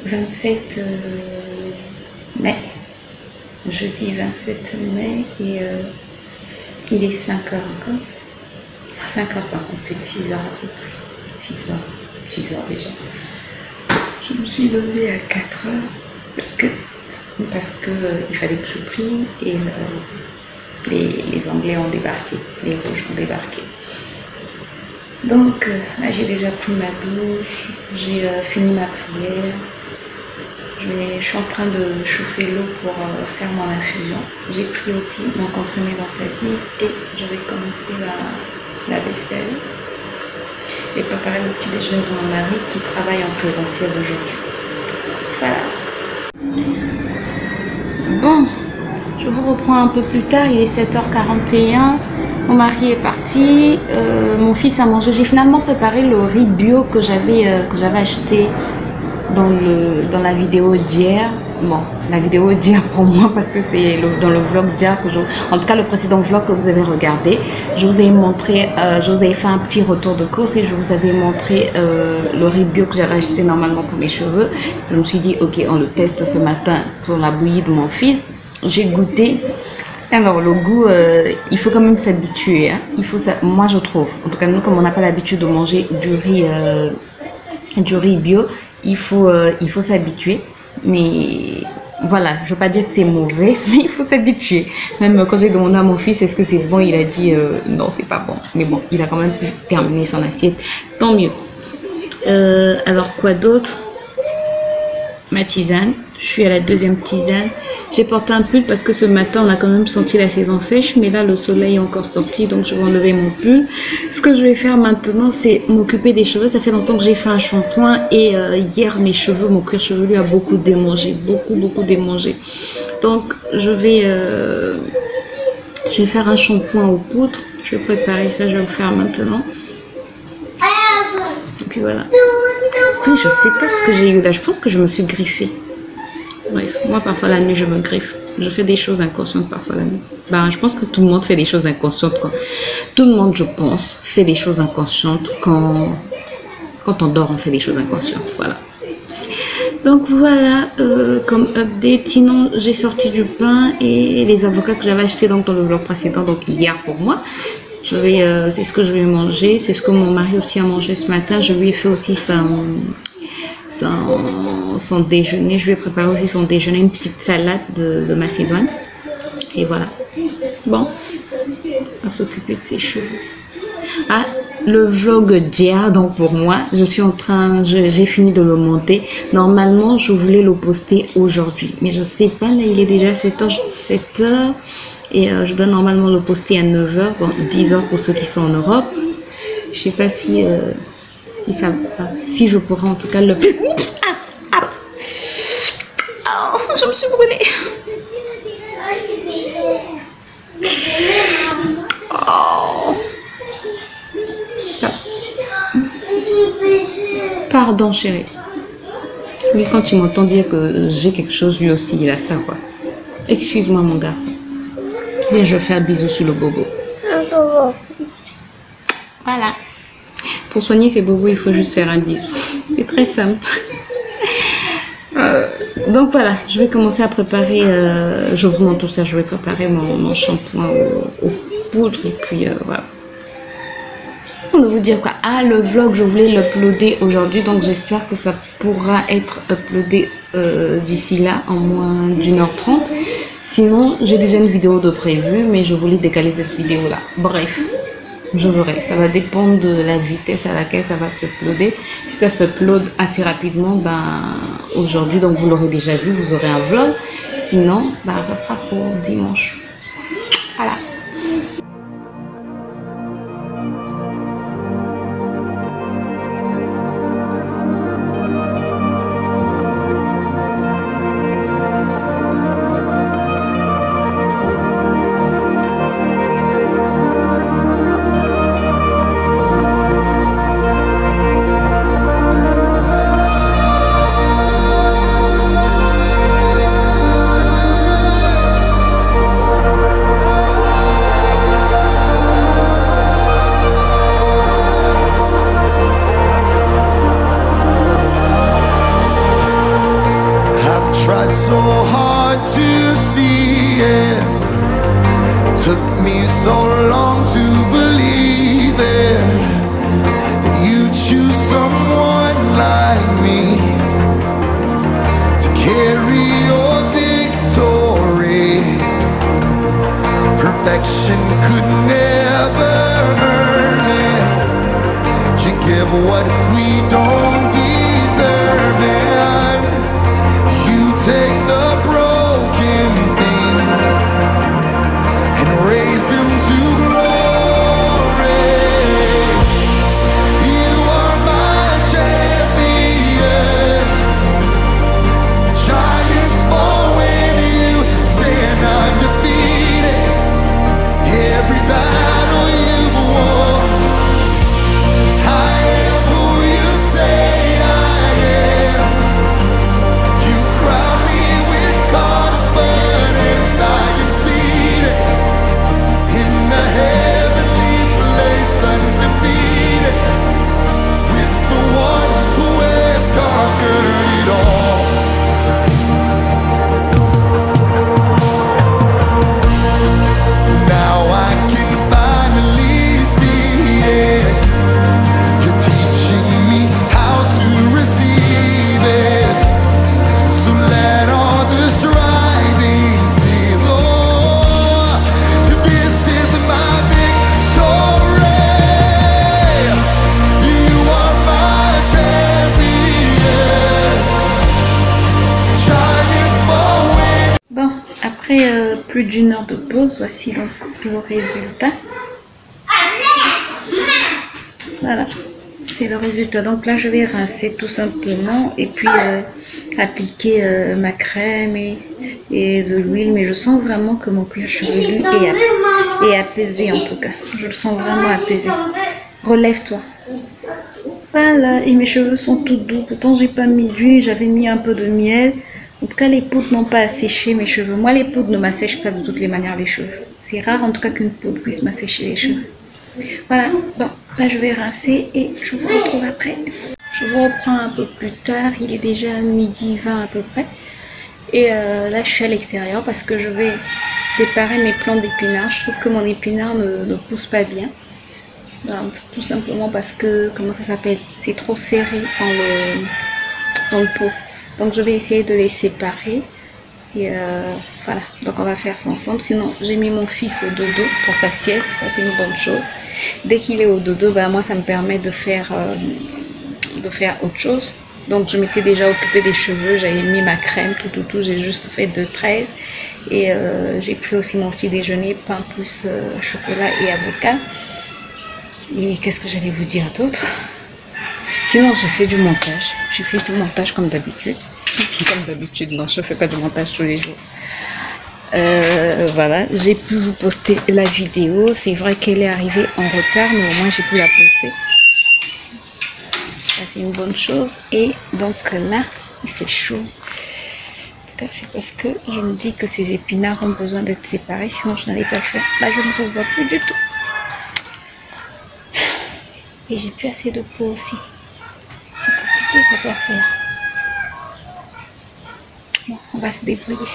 27 mai. Jeudi 27 mai et il est 5 heures encore. 5h58, 6h à peu près. 6h déjà. Je me suis levée à 4h parce que il fallait que je prie et les Anglais ont débarqué, les Rouges ont débarqué. Donc là j'ai déjà pris ma douche, j'ai fini ma prière. Je suis en train de chauffer l'eau pour faire mon infusion. J'ai pris aussi mon comprimé Dentadis et je vais commencer la vaisselle et préparer le petit déjeuner de mon mari qui travaille en présentiel aujourd'hui. Voilà. Bon, je vous reprends un peu plus tard, il est 7h41. Mon mari est parti, mon fils a mangé. J'ai finalement préparé le riz bio que j'avais acheté dans la vidéo d'hier. Bon, la vidéo d'hier pour moi parce que c'est dans le vlog d'hier en tout cas le précédent vlog que vous avez regardé, je vous ai montré, je vous avais fait un petit retour de course et je vous avais montré le riz bio que j'avais acheté normalement pour mes cheveux. Je me suis dit ok, on le teste ce matin pour la bouillie de mon fils. J'ai goûté. Alors le goût, il faut quand même s'habituer, hein. Il faut ça, moi je trouve, en tout cas nous comme on n'a pas l'habitude de manger du riz bio, il faut s'habituer. Mais voilà, je ne veux pas dire que c'est mauvais, mais il faut s'habituer. Même quand j'ai demandé à mon fils est-ce que c'est bon, il a dit non, c'est pas bon. Mais bon, il a quand même pu terminer son assiette, tant mieux. Alors quoi d'autre? Ma tisane, je suis à la deuxième tisane. J'ai porté un pull parce que ce matin on a quand même senti la saison sèche, mais là le soleil est encore sorti, donc je vais enlever mon pull. Ce que je vais faire maintenant, c'est m'occuper des cheveux. Ça fait longtemps que j'ai fait un shampoing et hier mes cheveux, mon cuir chevelu a beaucoup démangé, beaucoup démangé. Donc je vais faire un shampoing aux poudres. Je vais préparer ça, je vais le faire maintenant. Et puis voilà. Oui, je sais pas ce que j'ai eu là, je pense que je me suis griffée. Bref, moi parfois la nuit je me griffe. Je fais des choses inconscientes parfois la nuit. Ben, je pense que tout le monde fait des choses inconscientes. Tout le monde, je pense, fait des choses inconscientes quand on dort, on fait des choses inconscientes. Voilà. Donc voilà, comme update. Sinon, j'ai sorti du pain et les avocats que j'avais achetés donc, dans le vlog précédent, donc hier pour moi. C'est ce que je vais manger. C'est ce que mon mari aussi a mangé ce matin. Je lui ai fait aussi son déjeuner. Je lui ai préparé aussi son déjeuner, une petite salade de macédoine. Et voilà. Bon, on va s'occuper de ses cheveux. Ah, le vlog d'hier, donc pour moi, j'ai fini de le monter. Normalement, je voulais le poster aujourd'hui. Mais je sais pas, là il est déjà 7h. Et je dois normalement le poster à 9h, bon, 10h pour ceux qui sont en Europe. Je sais pas si je pourrais en tout cas le... Oups, oh, je me suis brûlée. Oh. Pardon chérie. Lui quand il m'entend dire que j'ai quelque chose, lui aussi il a ça quoi. Excuse-moi mon garçon. Viens, je fais un bisou sur le bobo. Voilà. Pour soigner ses bobos, il faut juste faire un bisou. C'est très simple. Donc voilà, je vais commencer à préparer. Je vous montre tout ça. Je vais préparer mon shampoing aux poudres. Et puis voilà. On va vous dire quoi? Ah, le vlog, je voulais l'uploader aujourd'hui. Donc j'espère que ça pourra être uploadé d'ici là en moins d'1h30. Sinon, j'ai déjà une vidéo de prévue, mais je voulais décaler cette vidéo-là. Bref, je verrai. Ça va dépendre de la vitesse à laquelle ça va s'uploader. Si ça s'upload assez rapidement, ben, aujourd'hui, donc vous l'aurez déjà vu, vous aurez un vlog. Sinon, ben, ça sera pour dimanche. Voilà. perfection could never earn it. You give what we don't deserve, and you take the broken things and raise them to glory. You are my champion. Giants fall when you stand undefeated. Every battle you've won, I am who you say I am. You crown me with confidence. I am seated in the heavenly place, undefeated, with the one who has conquered it all. Now I can finally see it. You're teaching me how to receive it. So let all the striving cease. Oh, this is my victory. You are my champion. Giants fall when. Bon, après plus d'une heure de pause, voici donc le résultat. Voilà, c'est le résultat. Donc là, je vais rincer tout simplement et puis appliquer ma crème et de l'huile. Mais je sens vraiment que mon cuir chevelu est apaisé en tout cas. Je le sens vraiment apaisé. Relève-toi. Voilà, et mes cheveux sont tout doux. Pourtant, j'ai pas mis d'huile, j'avais mis un peu de miel. En tout cas, les poudres n'ont pas asséché mes cheveux. Moi, les poudres ne m'assèchent pas de toutes les manières les cheveux. C'est rare en tout cas qu'une poudre puisse m'assécher les cheveux. Voilà, bon, là je vais rincer et je vous retrouve après. Je vous reprends un peu plus tard, il est déjà 12h20 à peu près. Et là je suis à l'extérieur parce que je vais séparer mes plants d'épinards. Je trouve que mon épinard ne pousse pas bien. Donc, tout simplement parce que, comment ça s'appelle, c'est trop serré dans le pot. Donc je vais essayer de les séparer. Et voilà, donc on va faire ça ensemble. Sinon j'ai mis mon fils au dodo pour sa sieste, ça c'est une bonne chose. Dès qu'il est au dodo, bah, moi ça me permet de faire autre chose. Donc je m'étais déjà occupée des cheveux, j'avais mis ma crème, tout, j'ai juste fait 2 tresses. Et j'ai pris aussi mon petit déjeuner, pain plus chocolat et avocat. Et qu'est-ce que j'allais vous dire d'autre? Sinon j'ai fait du montage, comme d'habitude. Comme d'habitude, non, je ne fais pas de montage tous les jours. Voilà, j'ai pu vous poster la vidéo. C'est vrai qu'elle est arrivée en retard, mais au moins j'ai pu la poster. Ça, c'est une bonne chose. Et donc là, il fait chaud. En tout cas, c'est parce que je me dis que ces épinards ont besoin d'être séparés, sinon je n'allais pas le faire. Là, je ne me revois plus du tout. Et j'ai plus assez de peau aussi. C'est compliqué cette affaire. Bon, on va se débrouiller.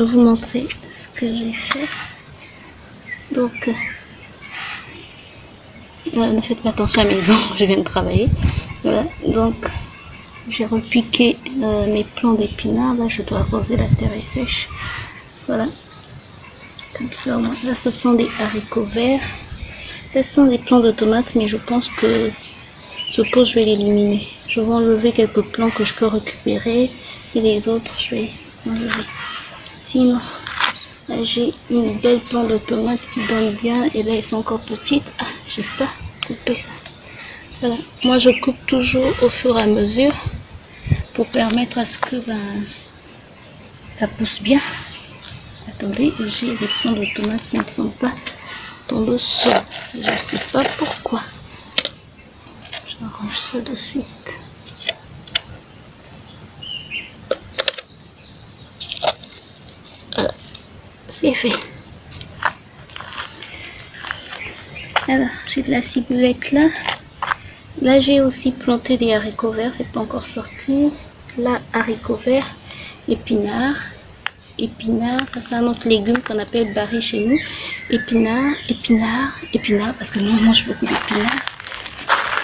vais vous montrer ce que j'ai fait. Donc, ne faites pas attention à mes ongles, je viens de travailler. Voilà, donc j'ai repiqué mes plants d'épinards. Là, je dois arroser, la terre est sèche. Voilà, comme ça au moins. Là, ce sont des haricots verts. Ça, ce sont des plants de tomates, mais je pense que ce pot, je vais l'éliminer. Je vais enlever quelques plants que je peux récupérer et les autres, je vais enlever. Sinon, là, j'ai une belle plante de tomates qui donne bien et là, elles sont encore petites. Ah, j'ai pas coupé ça. Voilà, moi je coupe toujours au fur et à mesure pour permettre à ce que ça pousse bien. Attendez, j'ai des plants de tomates qui ne sont pas dans le sol. Je ne sais pas pourquoi. J'arrange ça de suite. C'est fait. Alors, j'ai de la ciboulette là. Là, j'ai aussi planté des haricots verts, c'est pas encore sorti. Là, haricots verts, épinards. Épinards, ça c'est un autre légume qu'on appelle baril chez nous. Épinards, parce que nous on mange beaucoup d'épinards.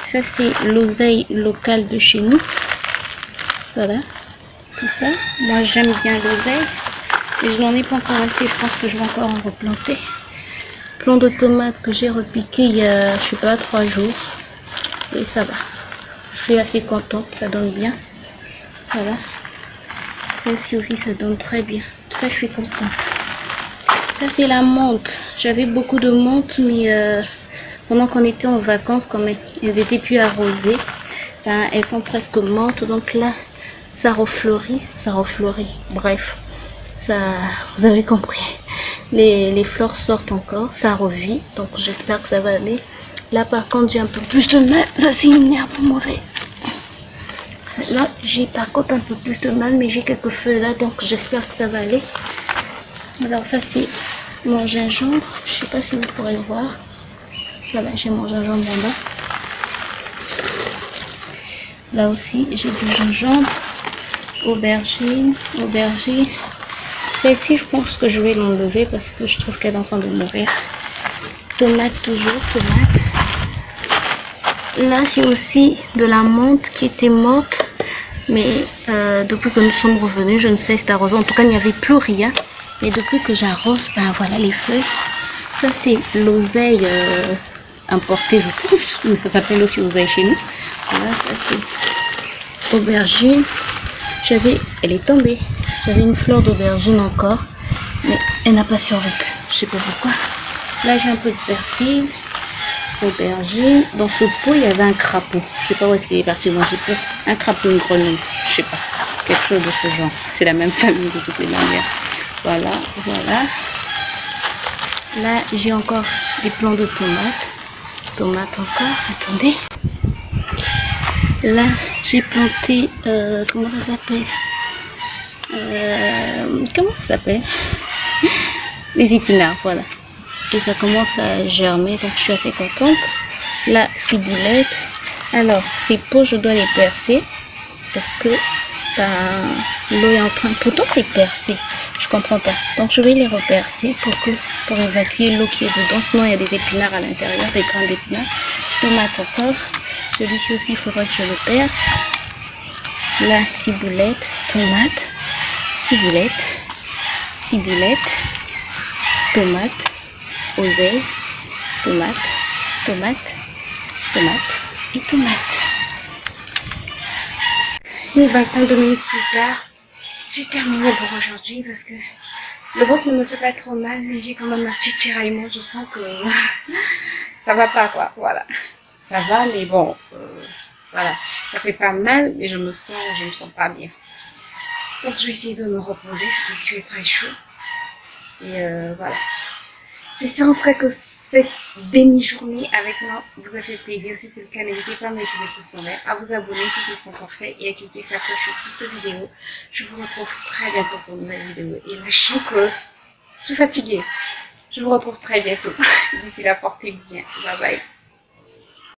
Ça c'est l'oseille locale de chez nous. Voilà, tout ça. Moi j'aime bien l'oseille. Et je n'en ai pas encore assez, je pense que je vais encore en replanter. Plant de tomates que j'ai repiqué il y a, je sais pas, 3 jours. Et ça va. Je suis assez contente, ça donne bien. Voilà. Celle-ci aussi, ça donne très bien. En tout cas, je suis contente. Ça, c'est la menthe. J'avais beaucoup de menthe, mais pendant qu'on était en vacances, comme elles étaient plus arrosées, ben, elles sont presque mortes. Donc là, ça refleurit. Bref, ça, vous avez compris. Les fleurs sortent encore, ça revit. Donc j'espère que ça va aller. Là, par contre, j'ai un peu plus de mal. Ça, c'est une herbe mauvaise. Là, j'ai par contre un peu plus de mal, mais j'ai quelques feuilles là, donc j'espère que ça va aller. Alors ça, c'est mon gingembre. Je sais pas si vous pourrez le voir. Voilà, j'ai mon gingembre en bas. Là aussi, j'ai du gingembre. Aubergine. Celle-ci, je pense que je vais l'enlever parce que je trouve qu'elle est en train de mourir. Tomate, toujours, tomate. Là, c'est aussi de la menthe qui était morte. Mais depuis que nous sommes revenus, je ne cesse d'arroser. En tout cas, il n'y avait plus rien. Et depuis que j'arrose, ben voilà les feuilles. Ça, c'est l'oseille importée, je pense. Mais ça s'appelle aussi l'oseille chez nous. Voilà, ça c'est aubergine. Elle est tombée. J'avais une fleur d'aubergine encore. Mais elle n'a pas survécu. Je sais pas pourquoi. Là, j'ai un peu de persil. Aubergine. Dans ce pot, il y avait un crapaud. Je sais pas où est-ce qu'il est parti manger pour. Un crapaud, une grenouille. Je sais pas. Quelque chose de ce genre. C'est la même famille de toutes les manières. Voilà, voilà. Là, j'ai encore des plants de tomates. Tomates encore. Attendez. Là, j'ai planté. Comment ça s'appelle? Les épinards, voilà. Et ça commence à germer, donc je suis assez contente. La ciboulette. Alors, ces pots, je dois les percer parce que l'eau est en train. Pourtant, c'est percé. Je comprends pas. Donc, je vais les repercer pour évacuer l'eau qui est dedans. Sinon, il y a des épinards à l'intérieur, des grains d'épinards. Tomate encore. Celui-ci aussi, il faudra que je le perce. La ciboulette, tomate, ciboulette, tomate. Oseille, tomate et tomate. Et 22 minutes plus tard, j'ai terminé pour aujourd'hui parce que le ventre ne me fait pas trop mal, mais j'ai quand même un petit tiraillement. Je sens que ça va pas, quoi. Voilà, ça va, mais bon, voilà, ça fait pas mal, mais je me sens pas bien. Donc je vais essayer de me reposer, surtout qu'il fait très chaud. Et voilà. J'espère en tout cas que cette demi-journée avec moi vous a fait plaisir. Si c'est le cas, n'hésitez pas à me laisser des pouces en l'air, à vous abonner si ce n'est pas encore fait et à cliquer sur la cloche pour plus de vidéos. Je vous retrouve très bientôt pour une nouvelle vidéo. Et là, je sens que je suis fatiguée. Je vous retrouve très bientôt. D'ici là, portez-vous bien. Bye bye.